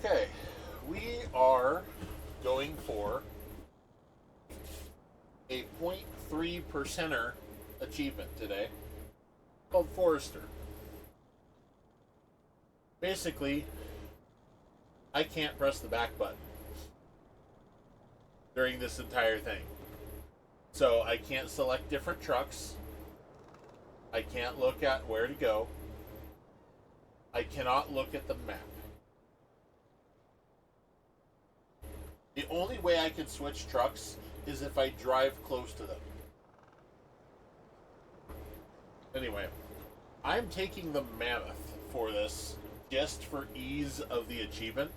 Okay, we are going for a 0.3 percenter achievement today called Forester. Basically, I can't press the back button during this entire thing. So I can't select different trucks. I can't look at where to go. I cannot look at the map. The only way I can switch trucks is if I drive close to them. Anyway, I'm taking the Mammoth for this just for ease of the achievement.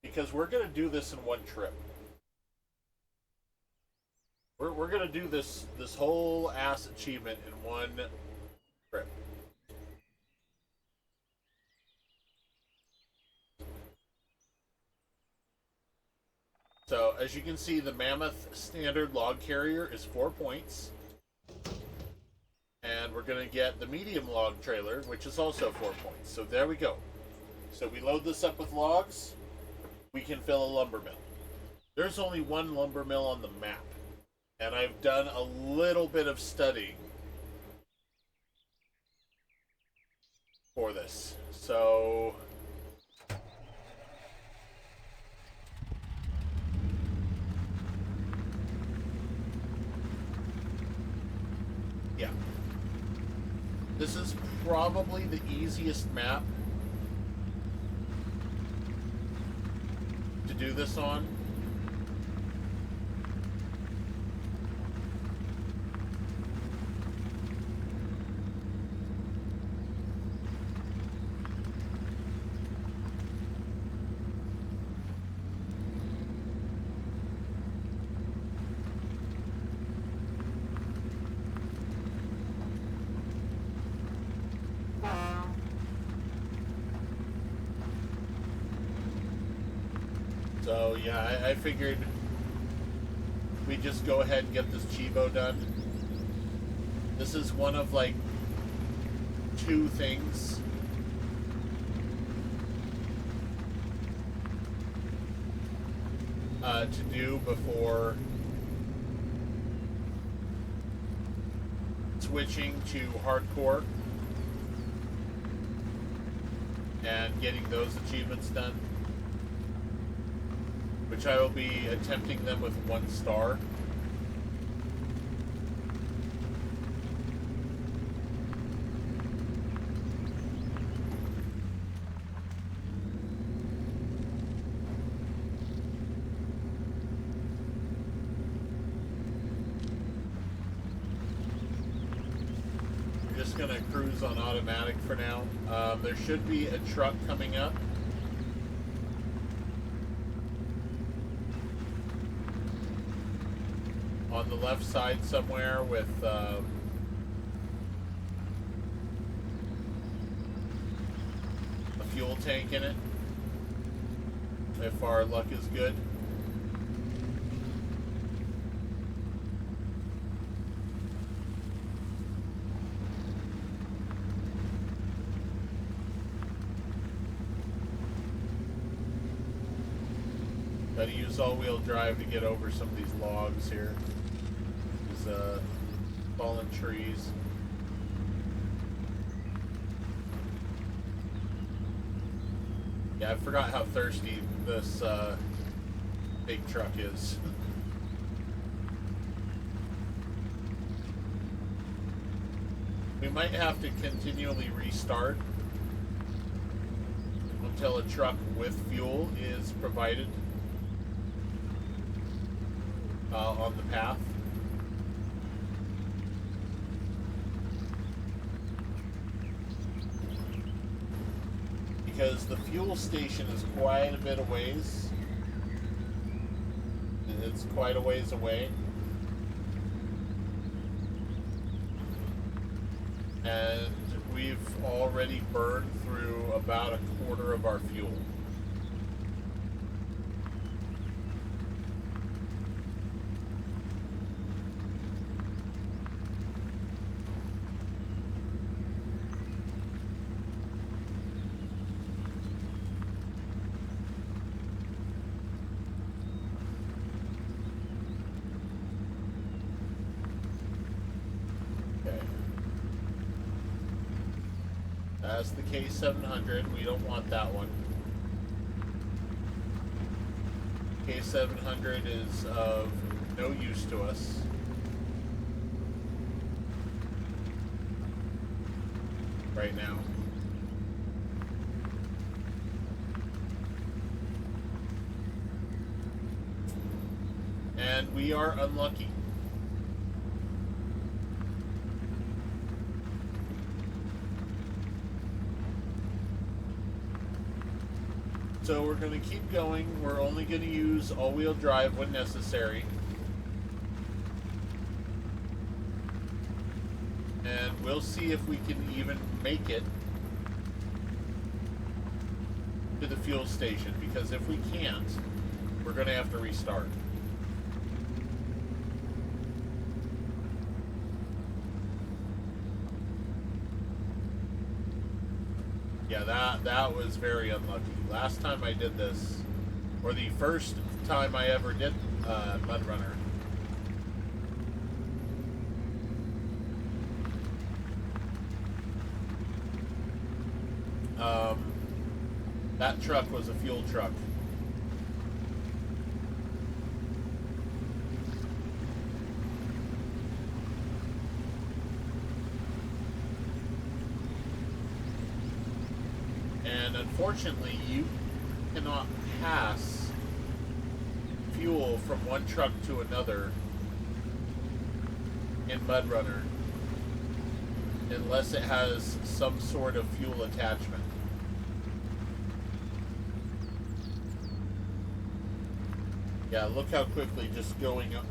Because we're going to do this in one trip. We're going to do this whole ass achievement in one trip. So, as you can see, the Mammoth standard log carrier is 4 points. And we're going to get the medium log trailer, which is also 4 points. So there we go. So we load this up with logs. We can fill a lumber mill. There's only one lumber mill on the map. And I've done a little bit of studying for this. So yeah. This is probably the easiest map to do this on. So yeah, I figured we just go ahead and get this Chivo done. This is one of like 2 things to do before switching to hardcore and getting those achievements done, which I will be attempting them with 1 star. I'm just going to cruise on automatic for now. There should be a truck coming up. On the left side somewhere with a fuel tank in it, if our luck is good. Gotta use all-wheel drive to get over some of these logs here. These fallen trees. Yeah, I forgot how thirsty this big truck is. We might have to continually restart until a truck with fuel is provided on the path. Because the fuel station is quite a bit of ways. It's quite a ways away. And we've already burned through about a quarter of our fuel. That's the K700. We don't want that one. K700 is of no use to us. Right now. And we are unlucky. So we're going to keep going. We're only going to use all-wheel drive when necessary. And we'll see if we can even make it to the fuel station, because if we can't, we're going to have to restart. Yeah, that was very unlucky. Last time I did this, or the first time I ever did MudRunner, that truck was a fuel truck. And unfortunately, you cannot pass fuel from one truck to another in MudRunner unless it has some sort of fuel attachment. Yeah, look how quickly just going up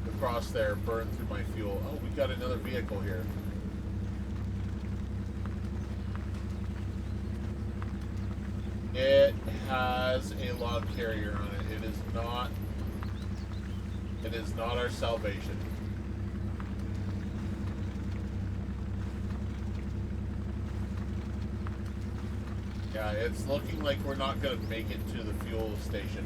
across there burned through my fuel. Oh, we got another vehicle here. It has a log carrier on it. It is not our salvation. Yeah, it's looking like we're not going to make it to the fuel station.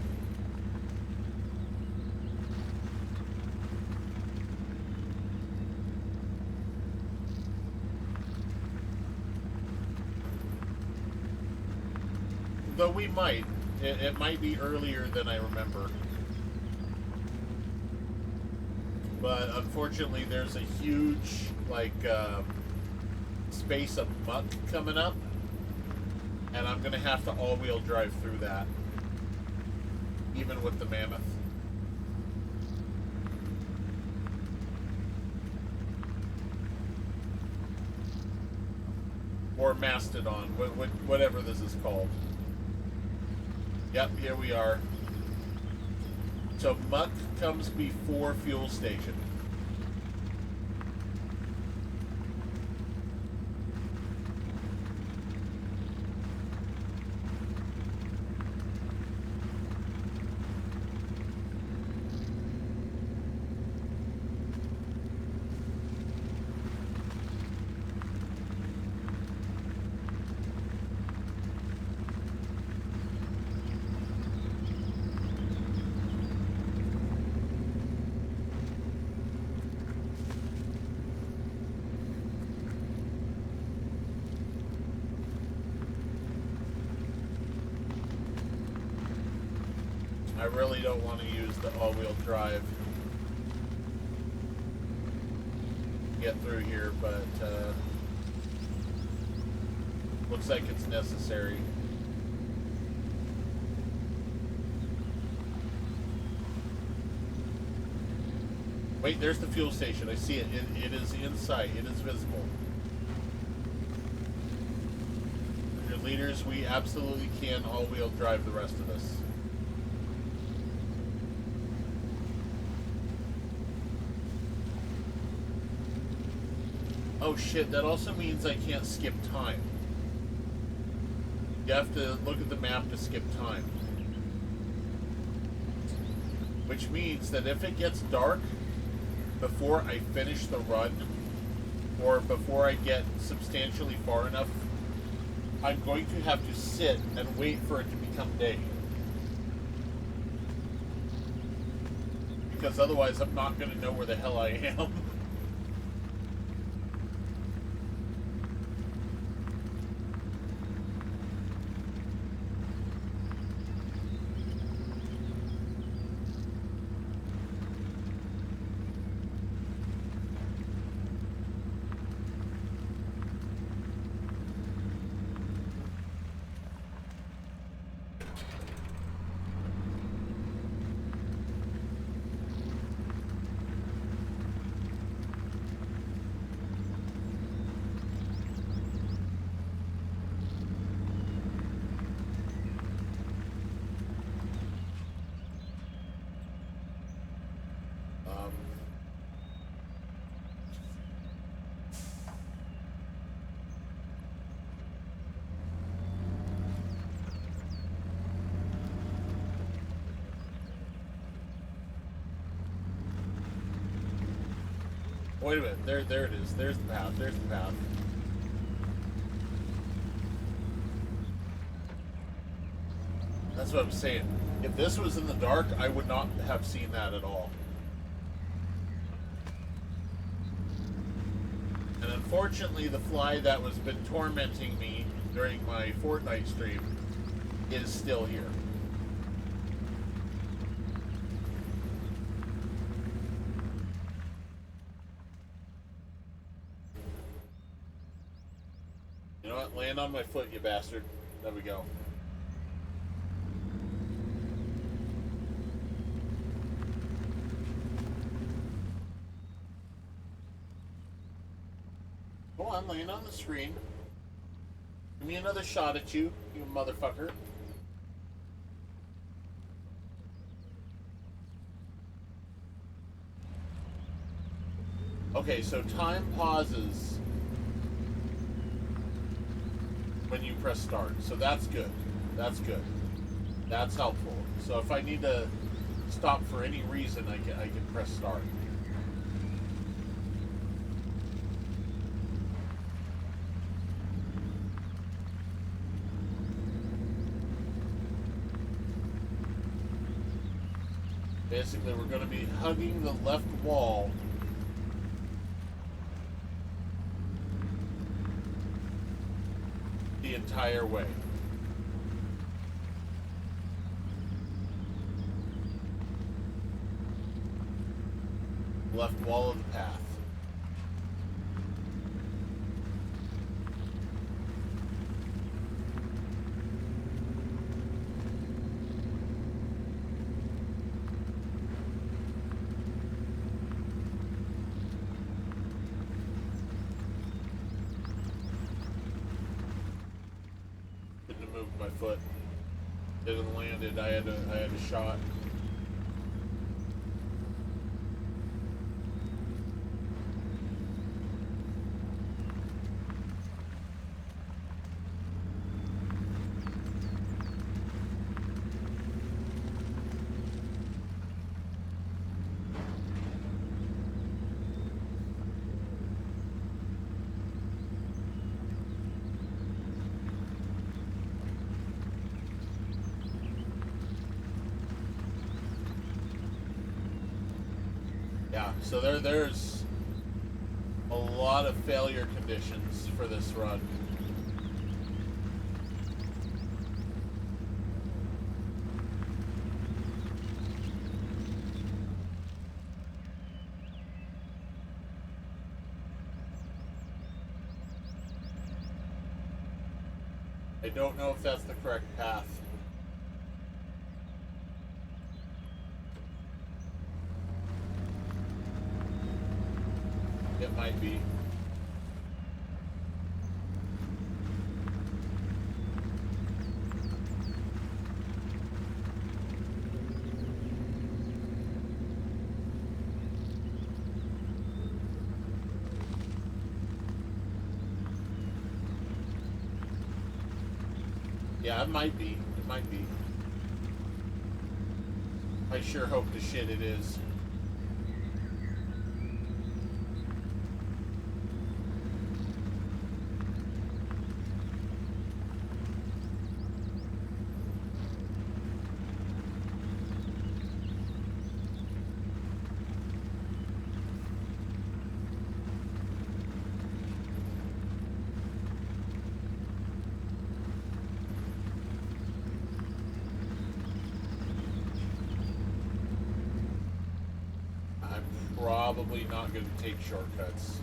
Though we might. It might be earlier than I remember. But unfortunately, there's a huge, space of muck coming up. And I'm going to have to all-wheel drive through that. Even with the Mammoth. Or Mastodon, whatever this is called. Yep, here we are. So muck comes before fuel station. I really don't want to use the all-wheel drive to get through here, but looks like it's necessary. Wait, there's the fuel station. I see it. It is in sight. It is visible. Your leaders, we absolutely can all-wheel drive the rest of this. Oh shit, that also means I can't skip time. You have to look at the map to skip time. Which means that if it gets dark before I finish the run, or before I get substantially far enough, I'm going to have to sit and wait for it to become day. Because otherwise I'm not going to know where the hell I am. Wait a minute. There it is. There's the path. There's the path. That's what I'm saying. If this was in the dark, I would not have seen that at all. And unfortunately, the fly that was been tormenting me during my Fortnite stream is still here. You know what? Land on my foot, you bastard. There we go. Go on, land on the screen. Give me another shot at you, you motherfucker. Okay, so time pauses when you press start. So that's good. That's good. That's helpful. So if I need to stop for any reason, I can press start. Basically, we're going to be hugging the left wall the entire way. Left wall of the path. My foot didn't landed. I had a shot. Yeah, so there's a lot of failure conditions for this run. I don't know if that's the correct path. It might be. Yeah, it might be. It might be. I sure hope the shit it is. Probably not going to take shortcuts.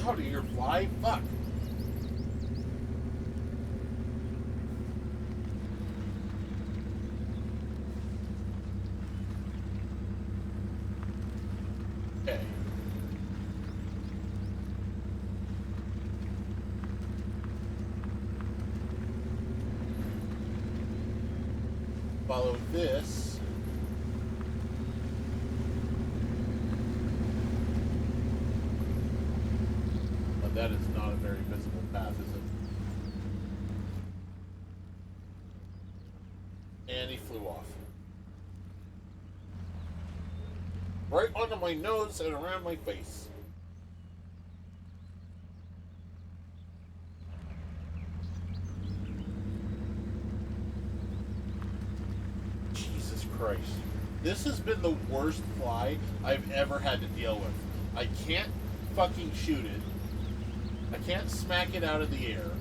out of here, fly. Fuck. Okay. Follow this. But that is not a very visible path, is it? And he flew off. Right onto my nose and around my face. Jesus Christ. This has been the worst fly I've ever had to deal with. I can't fucking shoot it. I can't smack it out of the air.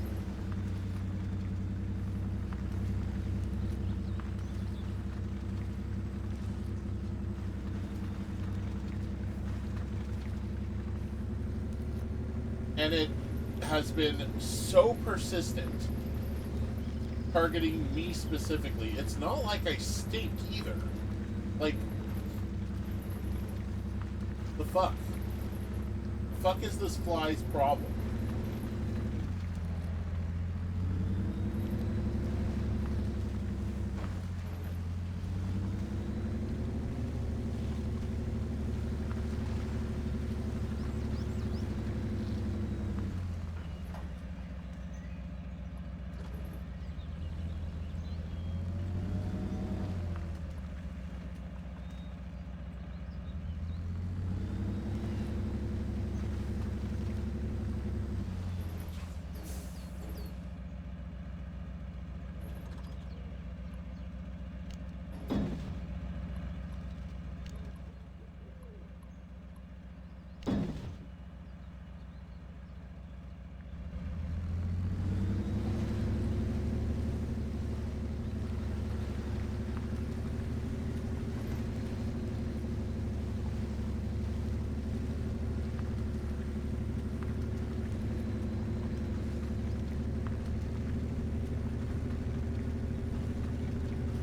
And it has been so persistent, targeting me specifically. It's not like I stink either. Like, the fuck? The fuck is this fly's problem?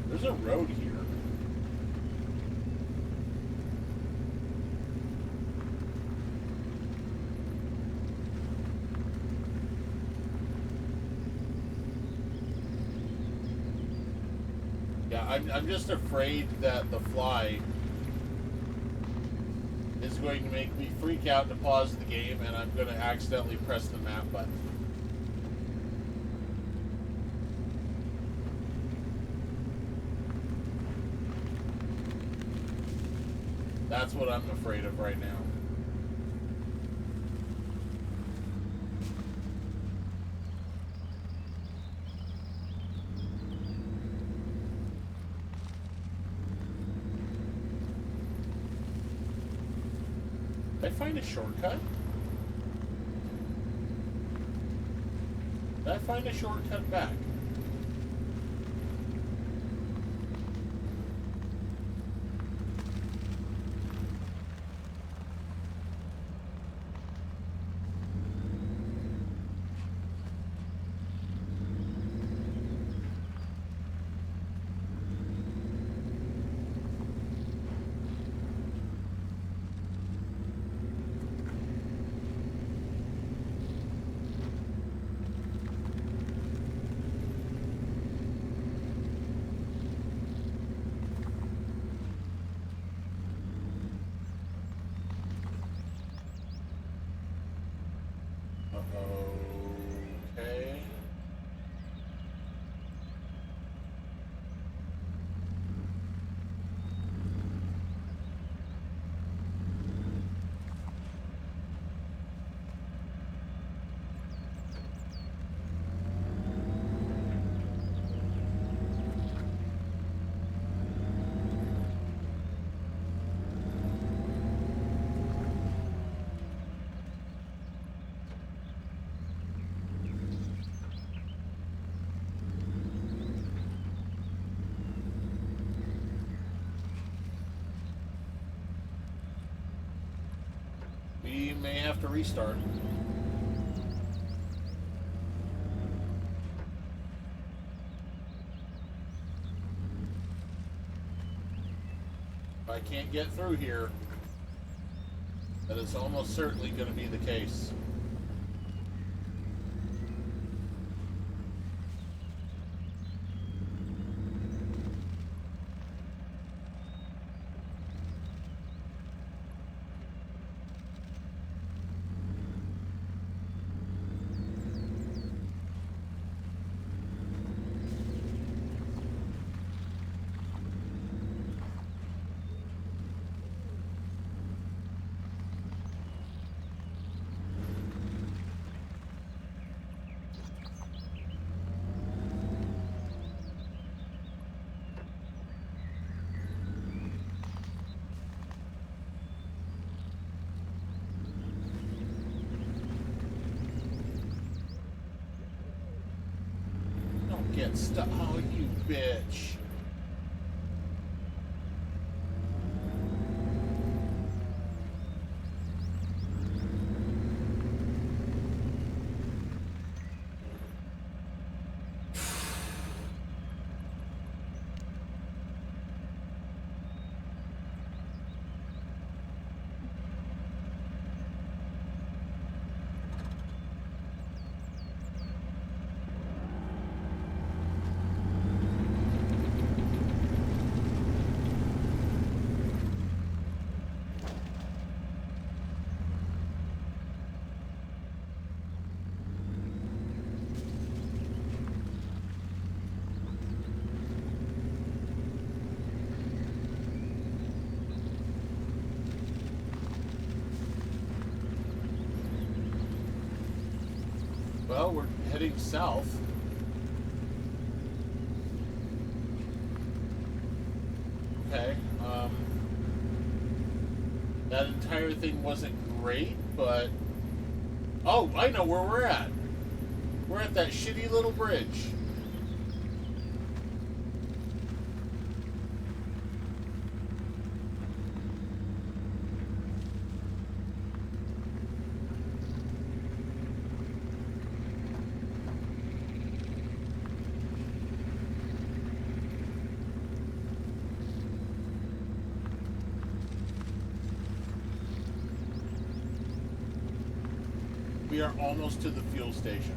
There's a road here. Yeah, I'm just afraid that the fly is going to make me freak out to pause the game, and I'm going to accidentally press the map button. That's what I'm afraid of right now. Did I find a shortcut? Did I find a shortcut back? Okay. We may have to restart. I can't get through here, that is almost certainly going to be the case. Get stuck. Oh, you bitch. Well, we're heading south. Okay. That entire thing wasn't great, but... Oh, I know where we're at. We're at that shitty little bridge. We are almost to the fuel station.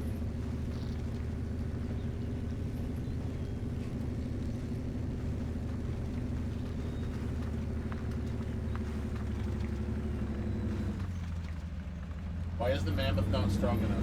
Why is the mammoth not strong enough?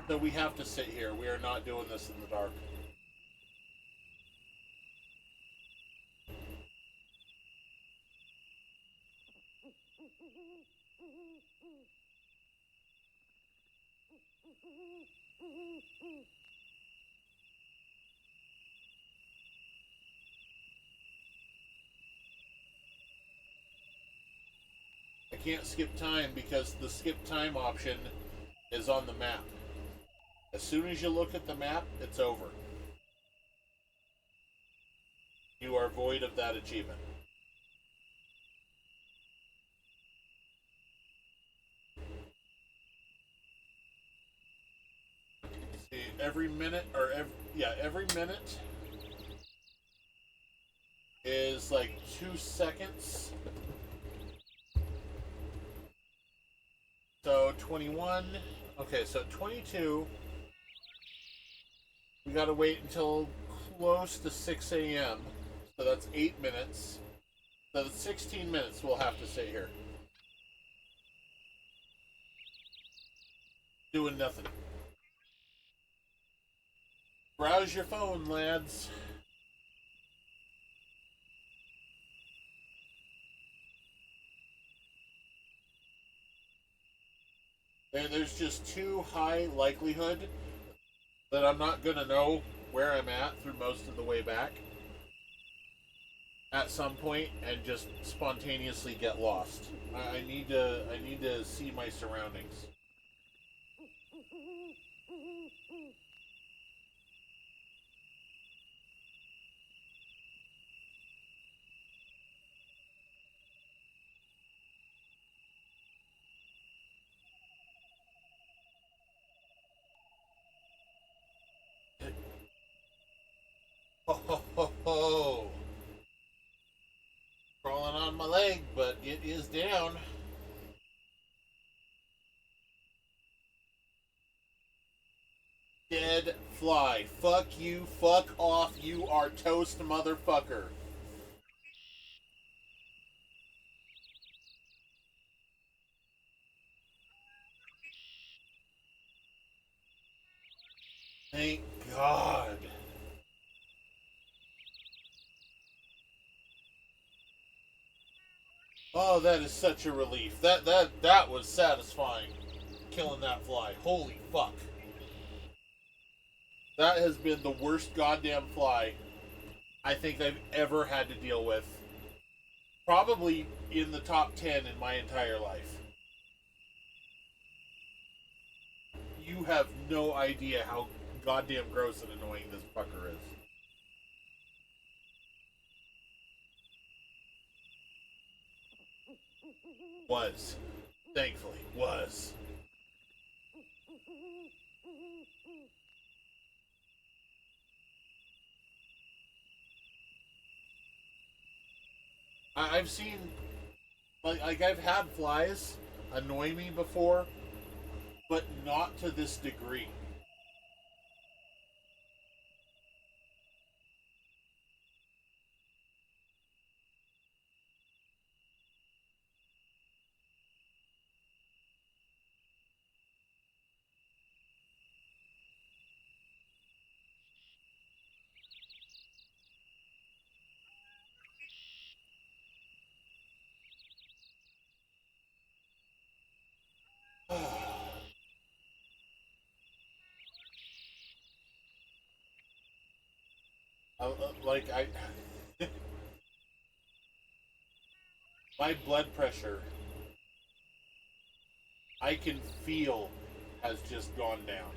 So we have to sit here. We are not doing this in the dark. I can't skip time because the skip time option is on the map. As soon as you look at the map, it's over. You are void of that achievement. See, every minute, or every minute is like 2 seconds. So 21. Okay, so 22. We gotta wait until close to 6 a.m. So that's 8 minutes. So that's 16 minutes we'll have to sit here. Doing nothing. Browse your phone, lads. There's just too high likelihood that I'm not gonna know where I'm at through most of the way back at some point and just spontaneously get lost. I need to see my surroundings. Ho ho ho ho! Crawling on my leg, but it is down. Dead fly. Fuck you, fuck off, you are toast, motherfucker. Thank God. Oh, that is such a relief. That was satisfying. Killing that fly. Holy fuck. That has been the worst goddamn fly I think I've ever had to deal with. Probably in the top 10 in my entire life. You have no idea how goddamn gross and annoying this fucker is. Was. Thankfully. Was. I've seen, like I've had flies annoy me before, but not to this degree. Like I, my blood pressure, I can feel, has just gone down.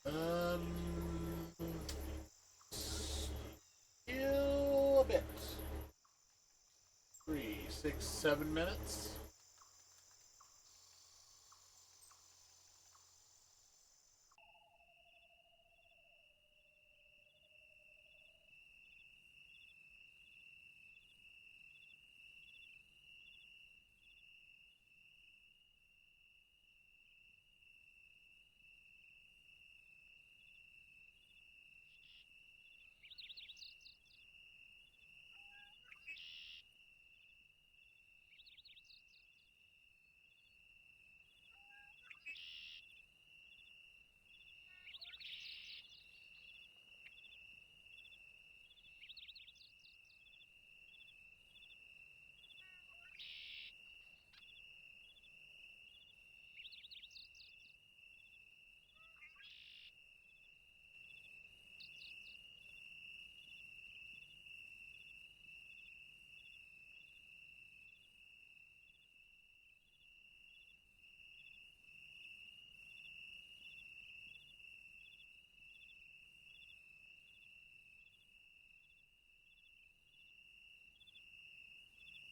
Um, still a bit. 3, 6, 7 minutes.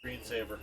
Screensaver.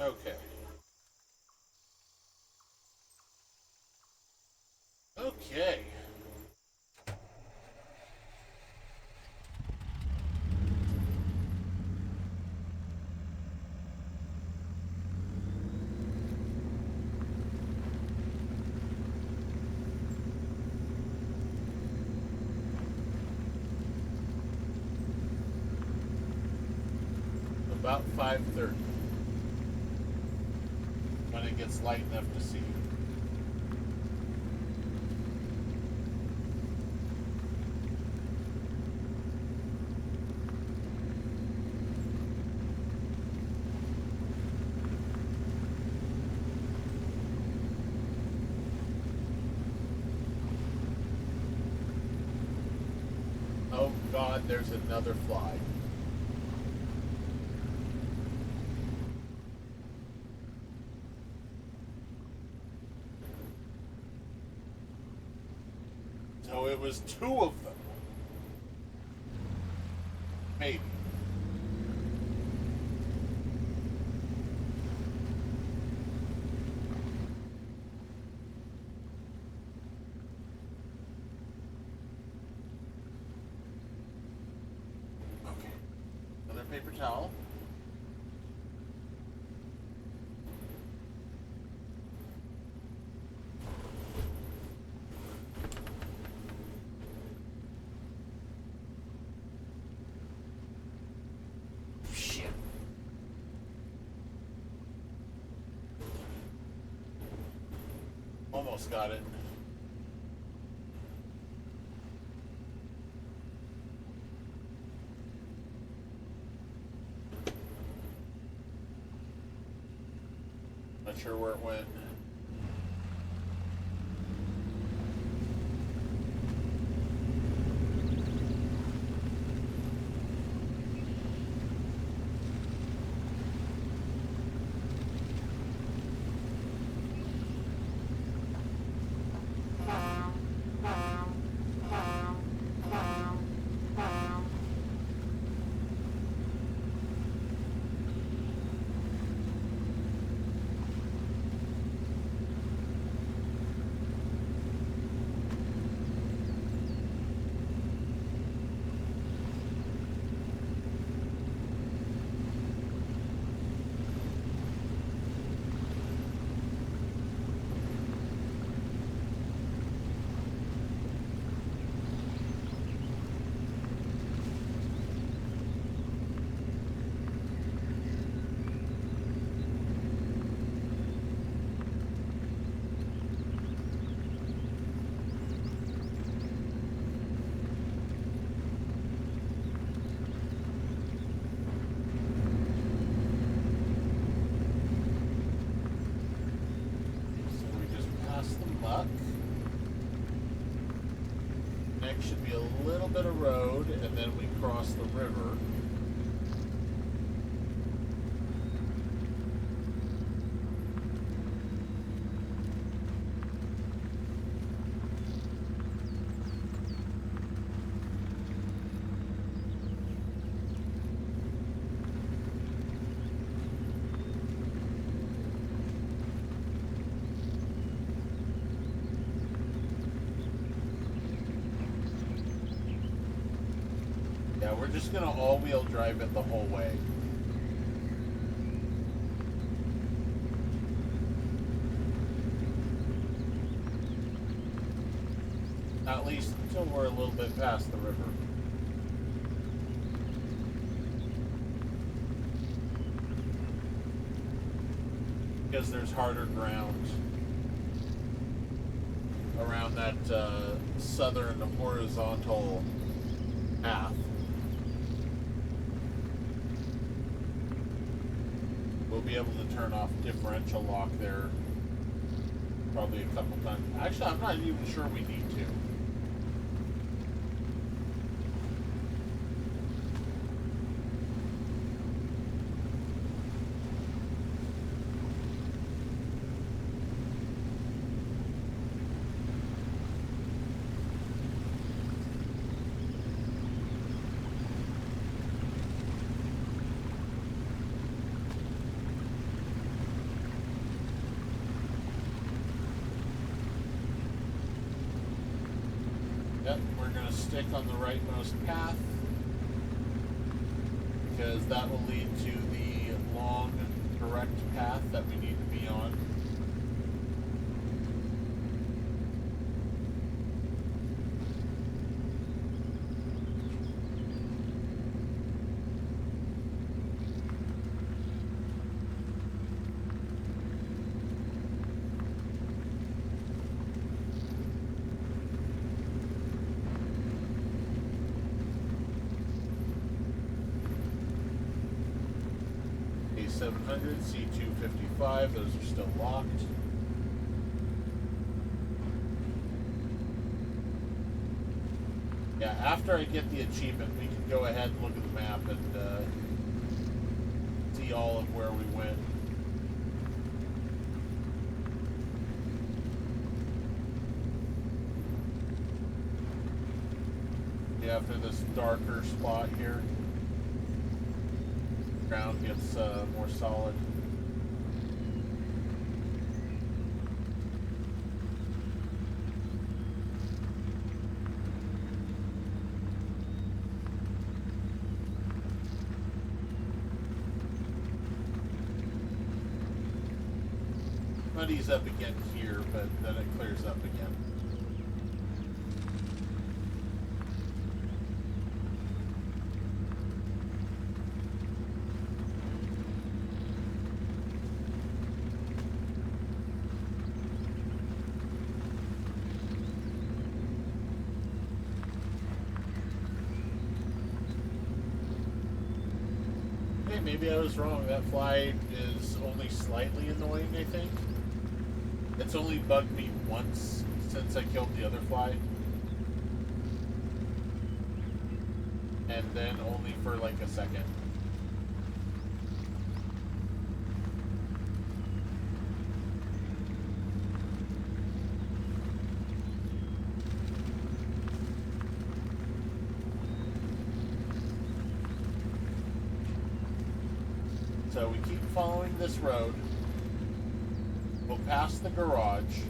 Okay. Okay. About 5:30. When it gets light enough to see. Oh God, there's another fly. So it was two of them. Maybe. Okay. Another paper towel. Shit. Almost got it. Not sure where it went. Next should be a little bit of road, and then we cross the river. Yeah, we're just gonna all-wheel drive it the whole way. At least until we're a little bit past the river. Because there's harder ground around that southern horizontal path. We'll be able to turn off differential lock there probably a couple times. Actually, I'm not even sure we need to. to stick on the rightmost path because that will lead to the long, direct path that we need to be on. A700, C255, those are still locked. Yeah, after I get the achievement, we can go ahead and look at the map and see all of where we went. Yeah, after this darker spot here, ground gets more solid. Muddies up again here, but then it clears up again. Maybe I was wrong. That fly is only slightly annoying, I think. It's only bugged me once since I killed the other fly. And then only for like a second. So we keep following this road. We'll pass the garage.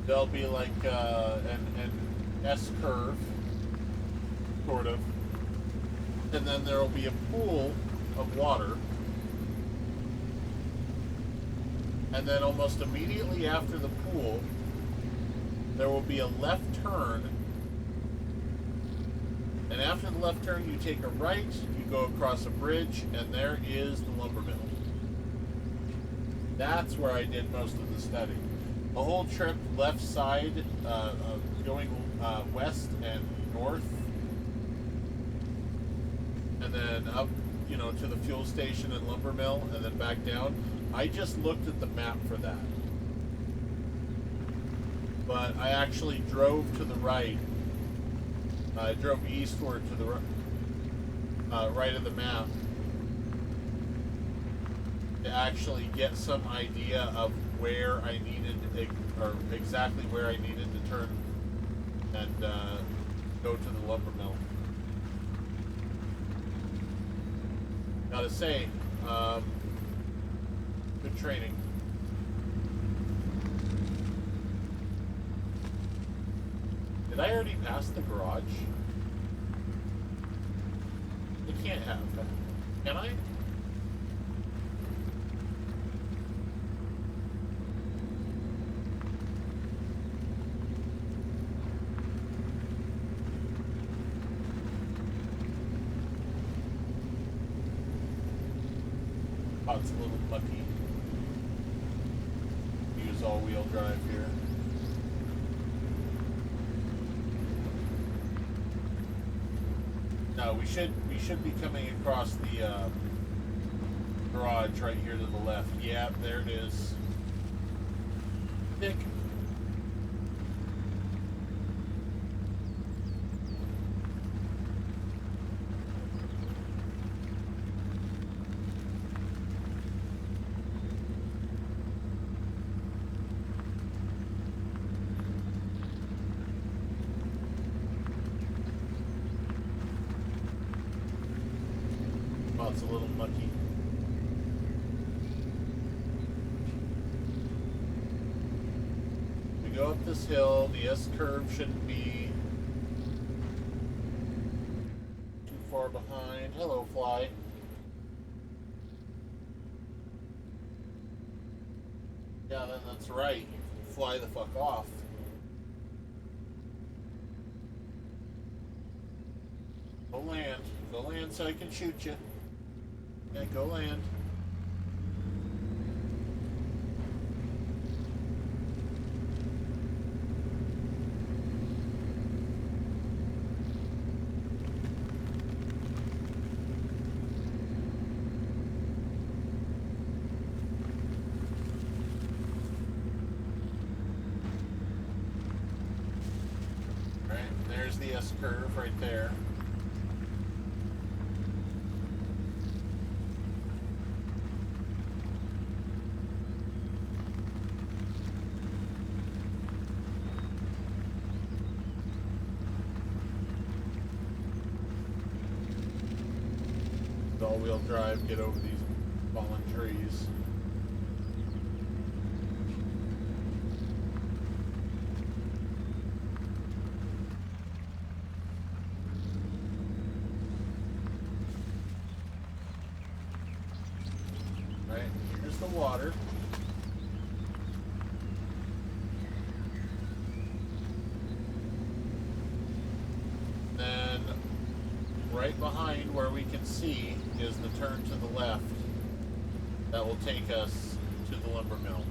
There'll be like an S-curve, sort of. And then there'll be a pool of water. And then almost immediately after the pool, there will be a left turn. And after the left turn, you take a right, you go across a bridge, and there is the lumber mill. That's where I did most of the study. The whole trip, left side, going west and north, and then up, you know, to the fuel station and lumber mill, and then back down. I just looked at the map for that. But I actually drove to the right. I drove eastward to the right of the map to actually get some idea of where I needed, or exactly where I needed to turn and go to the lumber mill. Gotta say, good training. Did I already pass the garage? I can't have. Can I? Oh, it's a little mucky. Use all-wheel drive here. No, we should be coming across the garage right here to the left. Yeah, there it is. Dick. Oh, it's a little mucky. We go up this hill. The S-curve shouldn't be far behind. Hello, fly. Yeah, that's right. Fly the fuck off. Go land. Go land so I can shoot you. Yeah, go land. Right, there's the S-curve right there. All-wheel drive, get over these fallen trees. Right, here's the water. Then right behind where we can see is the turn to the left that will take us to the lumber mill.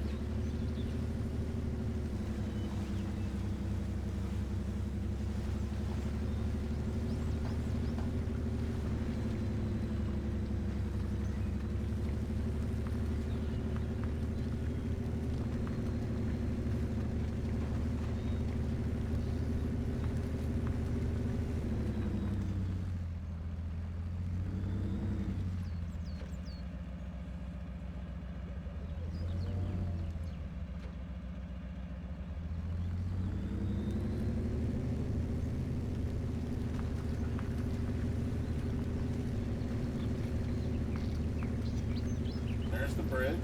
There's the bridge.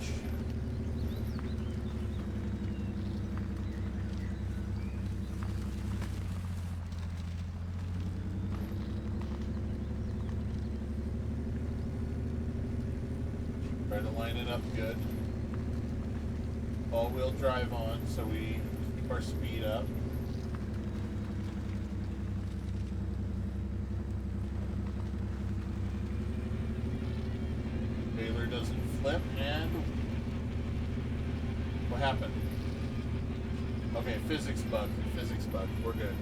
Try to line it up good. All-wheel drive on so we keep our speed up. Trailer doesn't flip, and what happened? Okay, physics bug. Physics bug. We're good.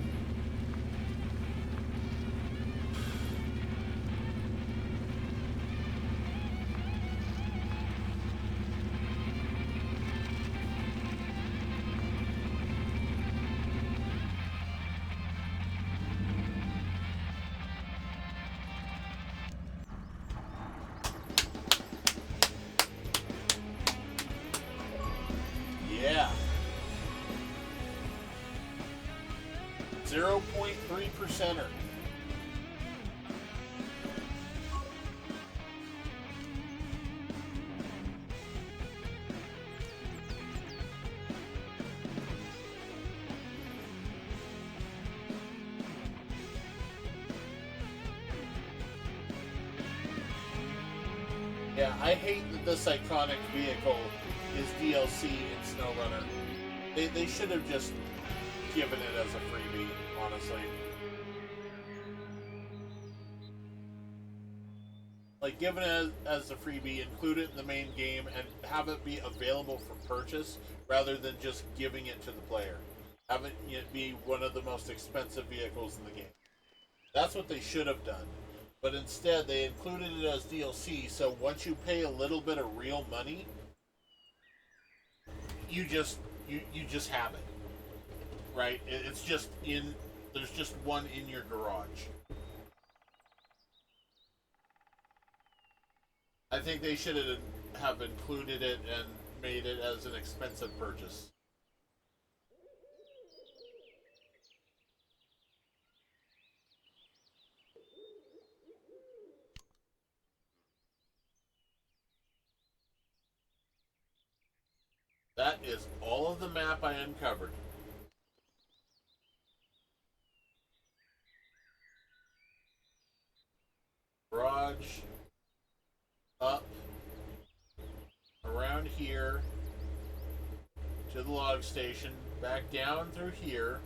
Yeah. 0.3%er. Yeah, I hate that this iconic vehicle is DLC in SnowRunner. They should have just given it as a freebie, honestly. Like, given it as a freebie, include it in the main game, and have it be available for purchase rather than just giving it to the player. Have it be one of the most expensive vehicles in the game. That's what they should have done. But instead, they included it as DLC, so once you pay a little bit of real money, you just have it. Right? It's just in. There's just one in your garage. I think they should have included it and made it as an expensive purchase. That is all of the map I uncovered. here to the log station, back down through here,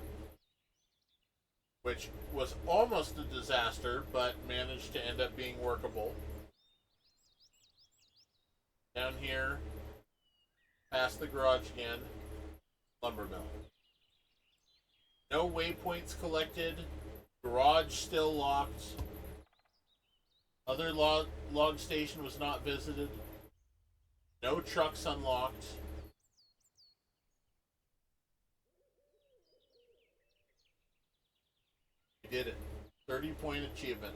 which was almost a disaster, but managed to end up being workable. Down here, past the garage again, lumber mill. No waypoints collected, garage still locked, other log station was not visited, no trucks unlocked. We did it. 30-point achievement.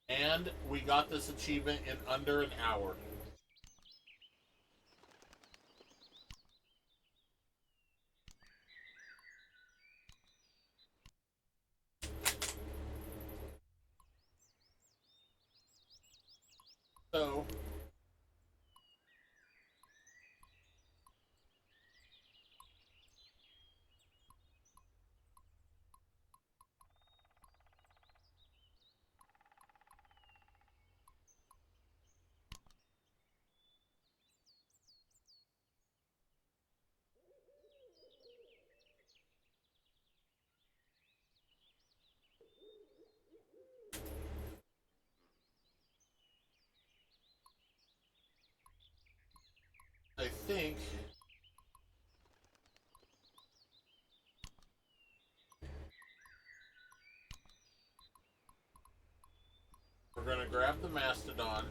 And we got this achievement in under an hour. So, I think we're going to grab the Mastodon.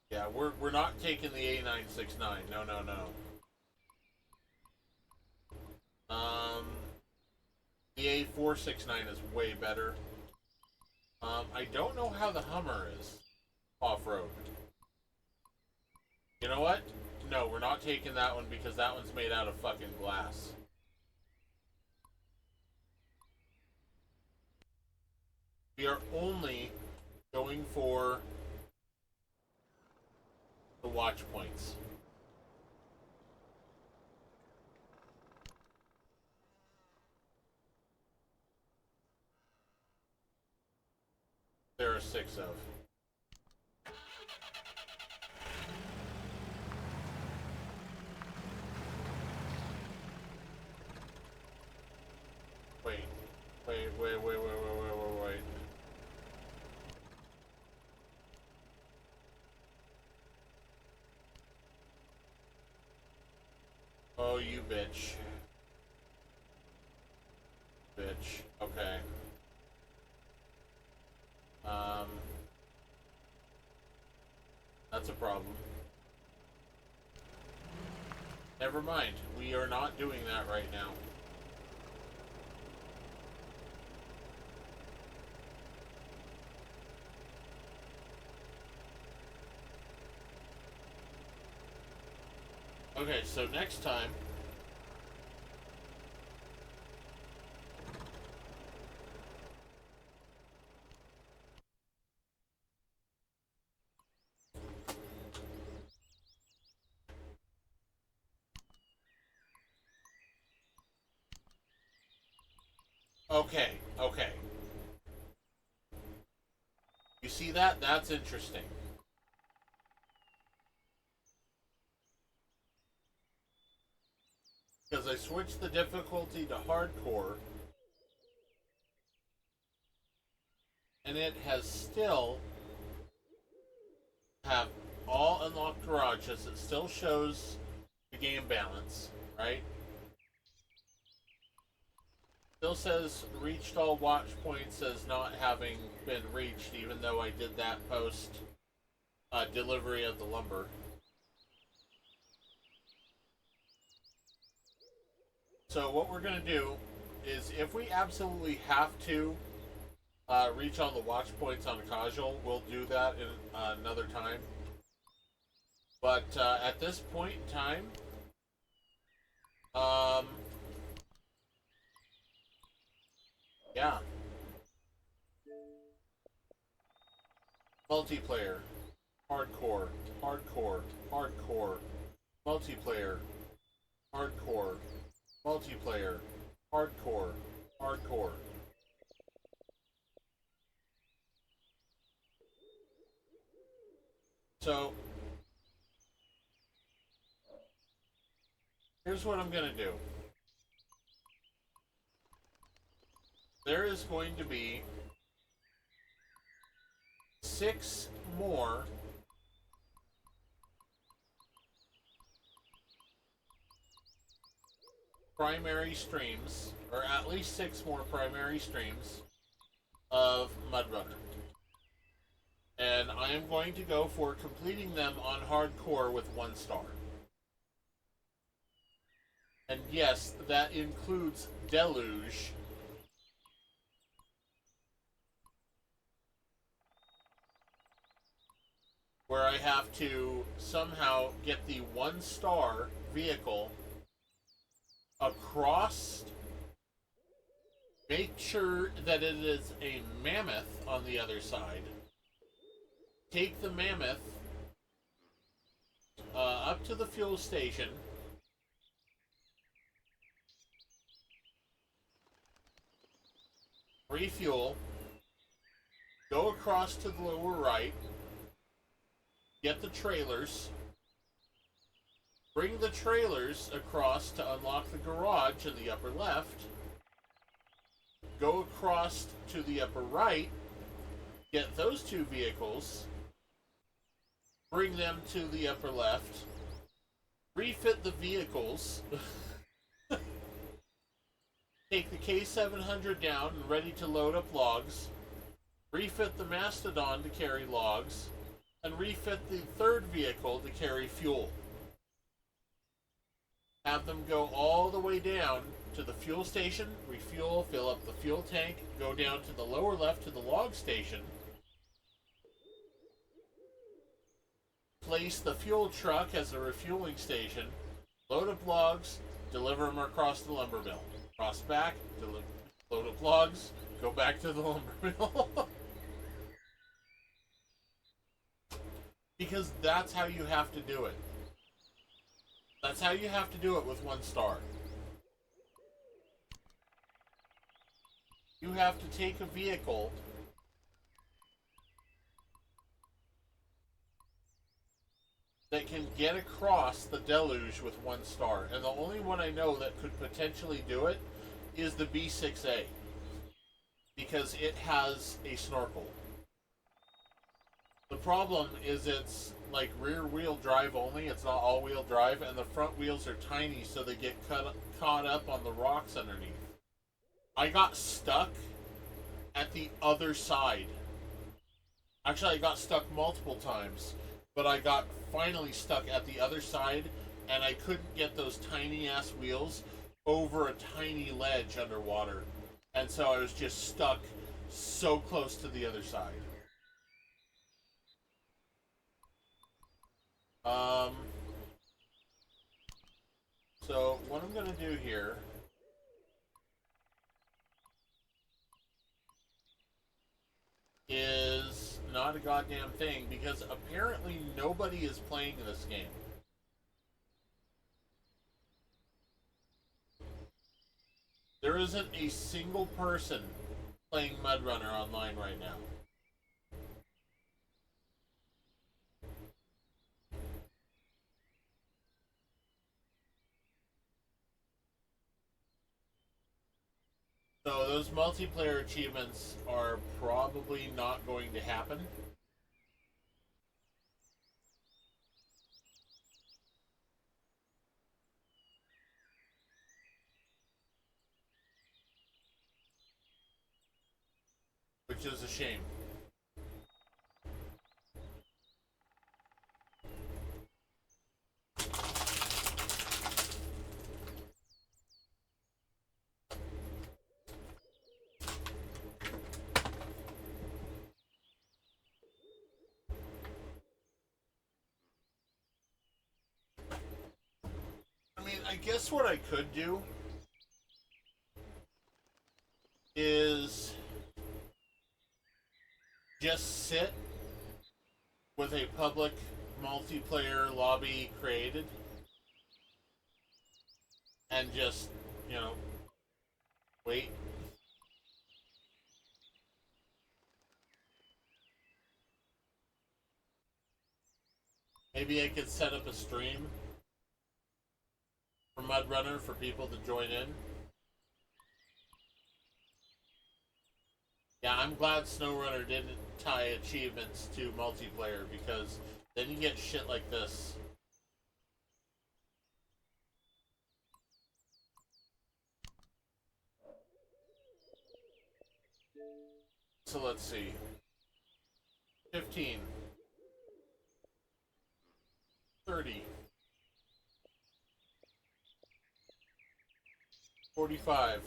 Yeah, we're not taking the A969. No, no, no. The A469 is way better. I don't know how the Hummer is off-road. You know what? No, we're not taking that one because that one's made out of fucking glass. We are only going for the watch points. There are 6 of. Wait. Oh, you bitch. Bitch. Okay. That's a problem. Never mind. We are not doing that right now. Okay, so next time... Okay, okay. You see that? That's interesting. Because I switched the difficulty to hardcore, and it has still have all unlocked garages. It still shows the game balance, right? Still says reached all watch points as not having been reached, even though I did that post delivery of the lumber. So what we're going to do is, if we absolutely have to reach all the watch points on casual, we'll do that in another time. But at this point in time, yeah. Multiplayer. Hardcore. Hardcore. Hardcore. Multiplayer. Hardcore. multiplayer, hardcore, hardcore. So, here's what I'm going to do. There is going to be 6 more primary streams, or at least 6 more primary streams of MudRunner. And I am going to go for completing them on hardcore with 1 star. And yes, that includes Deluge. Where I have to somehow get the 1 star vehicle across, make sure that it is a mammoth on the other side, take the mammoth up to the fuel station, refuel, go across to the lower right, get the trailers, bring the trailers across to unlock the garage in the upper left, go across to the upper right, get those 2 vehicles, bring them to the upper left, refit the vehicles, take the K700 down and ready to load up logs, refit the Mastodon to carry logs, and refit the 3rd vehicle to carry fuel. Have them go all the way down to the fuel station, refuel, fill up the fuel tank, go down to the lower left to the log station, place the fuel truck as a refueling station, load up logs, deliver them across the lumber mill. Cross back, load up logs, go back to the lumber mill. Because that's how you have to do it. That's how you have to do it with 1 star. You have to take a vehicle that can get across the deluge with 1 star. And the only one I know that could potentially do it is the B6A. Because it has a snorkel. The problem is it's like rear wheel drive only, it's not all wheel drive, and the front wheels are tiny so they get caught up on the rocks underneath. I got stuck at the other side. Actually, I got stuck multiple times, but I got finally stuck at the other side, and I couldn't get those tiny ass wheels over a tiny ledge underwater. And so I was just stuck so close to the other side. So what I'm going to do here is not a goddamn thing, because apparently nobody is playing this game. There isn't a single person playing MudRunner online right now. So those multiplayer achievements are probably not going to happen. Which is a shame. I guess what I could do is just sit with a public multiplayer lobby created and just you know, wait. Maybe I could set up a stream for MudRunner for people to join in. Yeah, I'm glad SnowRunner didn't tie achievements to multiplayer, because then you get shit like this. So let's see. 15. 30. 45.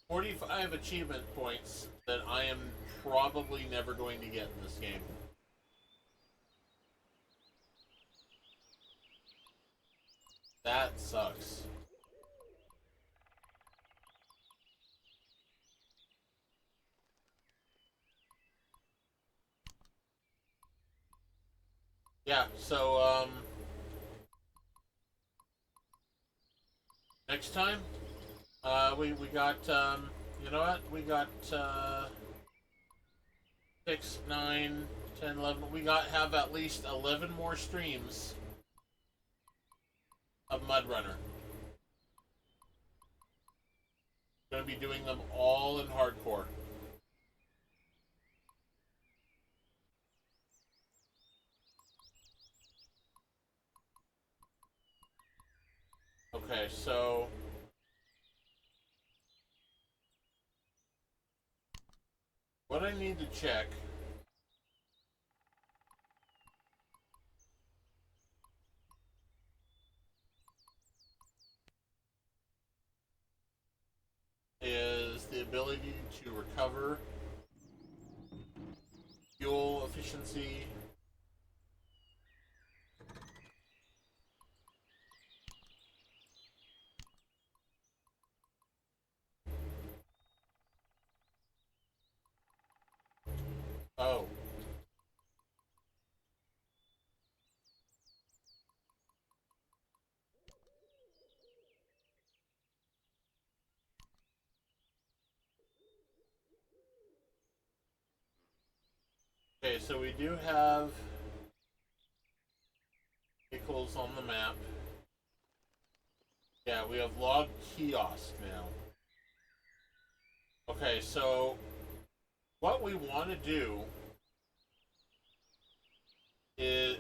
45 achievement points that I am probably never going to get in this game. That sucks. Yeah, so, next time, we got, you know what? We got, 6, 9, 10, 11. We have at least 11 more streams of MudRunner. Gonna be doing them all in hardcore. Okay, so what I need to check is the ability to recover, fuel efficiency, oh. Okay, so we do have vehicles on the map. Yeah, we have log kiosk now. Okay, so what we want to do is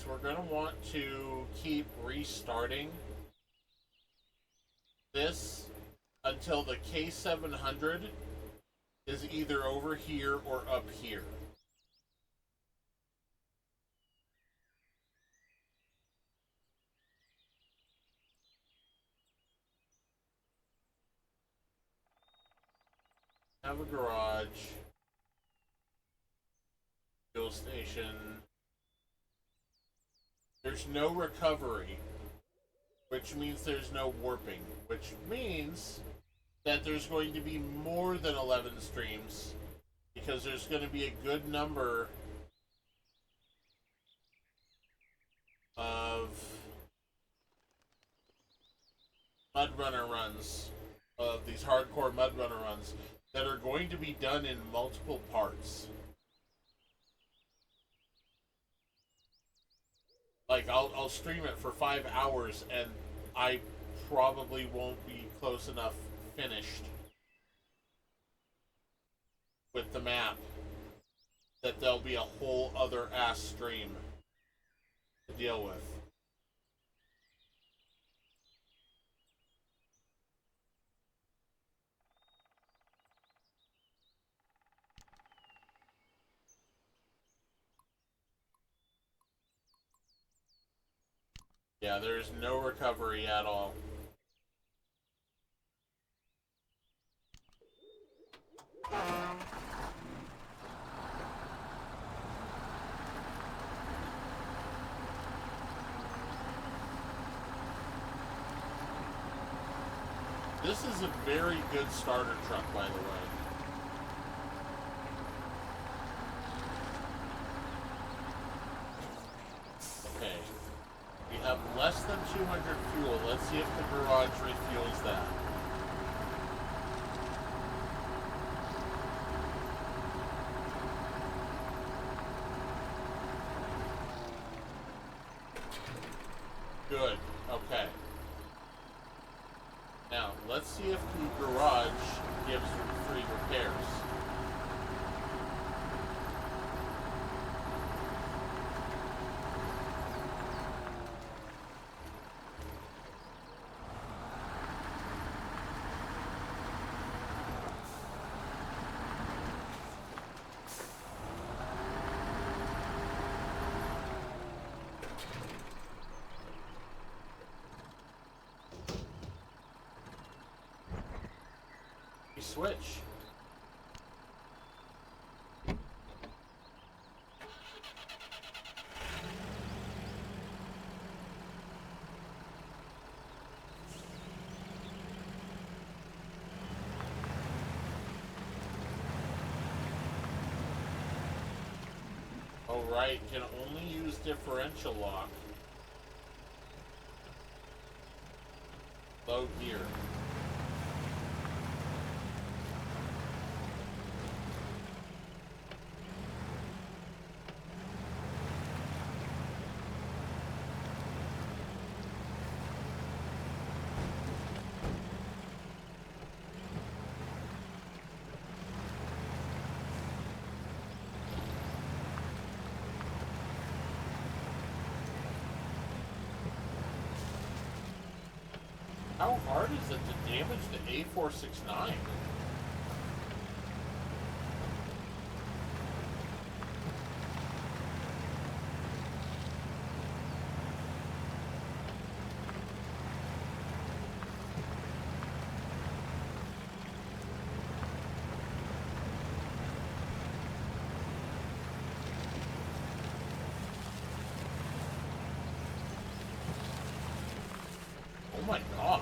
we're going to want to keep restarting this until the K700 is either over here or up here. Have a garage, fuel station. There's no recovery, which means there's no warping, which means that there's going to be more than 11 streams, because there's going to be a good number of MudRunner runs, of these hardcore MudRunner runs, that are going to be done in multiple parts. Like, I'll stream it for 5 hours, and I probably won't be close enough finished with the map that there'll be a whole other ass stream to deal with. Yeah, there's no recovery at all. This is a very good starter truck, by the way. Okay. We have have less than 200 fuel. Let's see if the garage refuels that. Good. Okay. Now, let's see if the garage gives free repairs. Switch. Oh right, can only use differential lock. Load gear. How hard is it to damage the A469? Oh my god.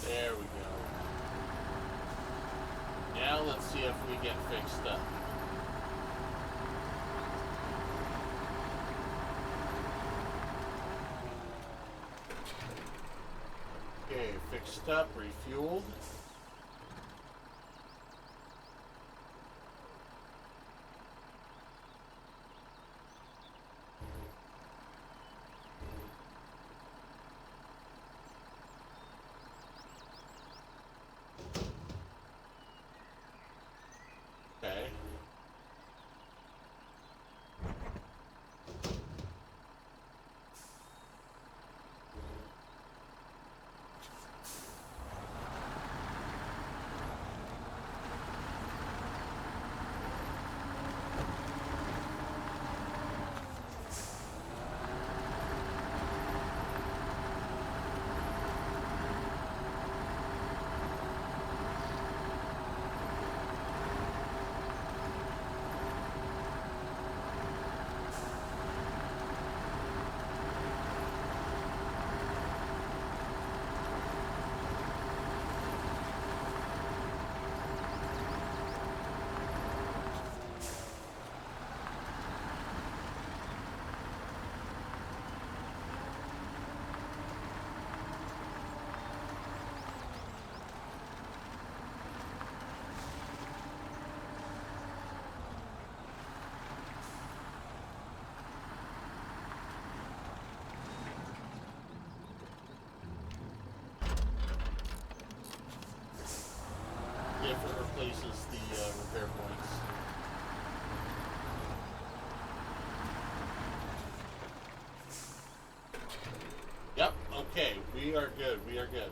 There we go. Now let's see if we get fixed up. Okay, fixed up, refueled. Okay. If it replaces the repair points. Okay, we are good. We are good.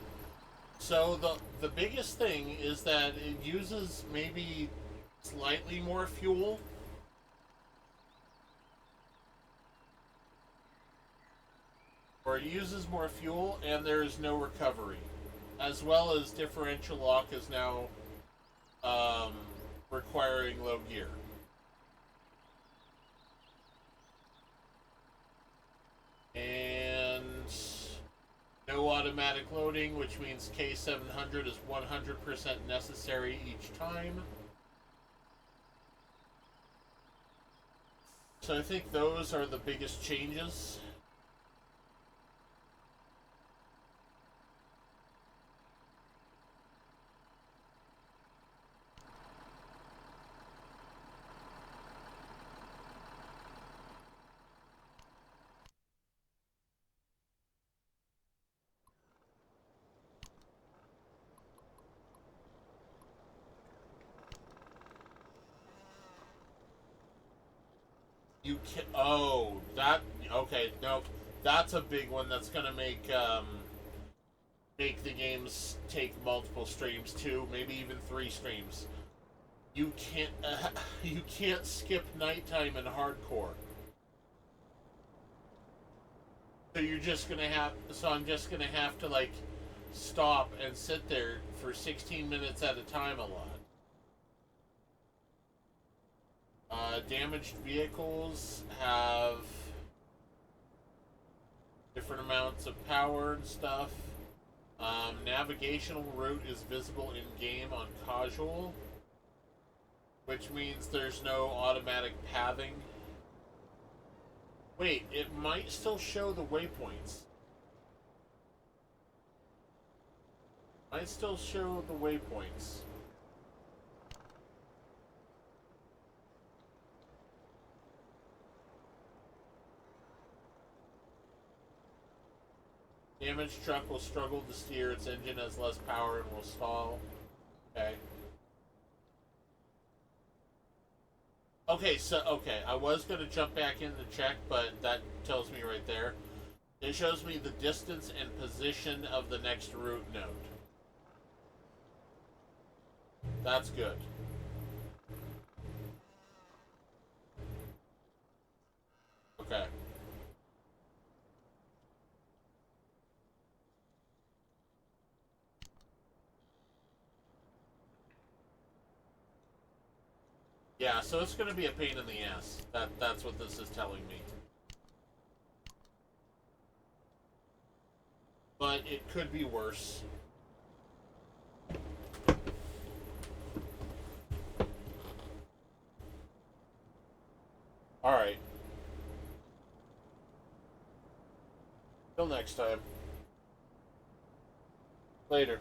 So the biggest thing is that it uses maybe slightly more fuel. Or it uses more fuel and there is no recovery. As well as differential lock is now um, requiring low gear. And no automatic loading, which means K700 is 100% necessary each time. So I think those are the biggest changes. You can that okay, no. That's a big one that's gonna make the games take multiple streams too, maybe even 3 streams. You can't you can't skip nighttime in hardcore. So you're just gonna have so I'm just gonna have to like stop and sit there for 16 minutes at a time a lot. Damaged vehicles have different amounts of power and stuff. Navigational route is visible in game on casual, which means there's no automatic pathing. Wait, it might still show the waypoints. Might still show the waypoints. Damaged truck will struggle to steer. Its engine has less power and will stall. Okay. Okay, I was gonna jump back in to check, but that tells me right there. It shows me the distance and position of the next route node. That's good. Okay. Yeah, so it's going to be a pain in the ass. That's what this is telling me. But it could be worse. Alright. Till next time. Later.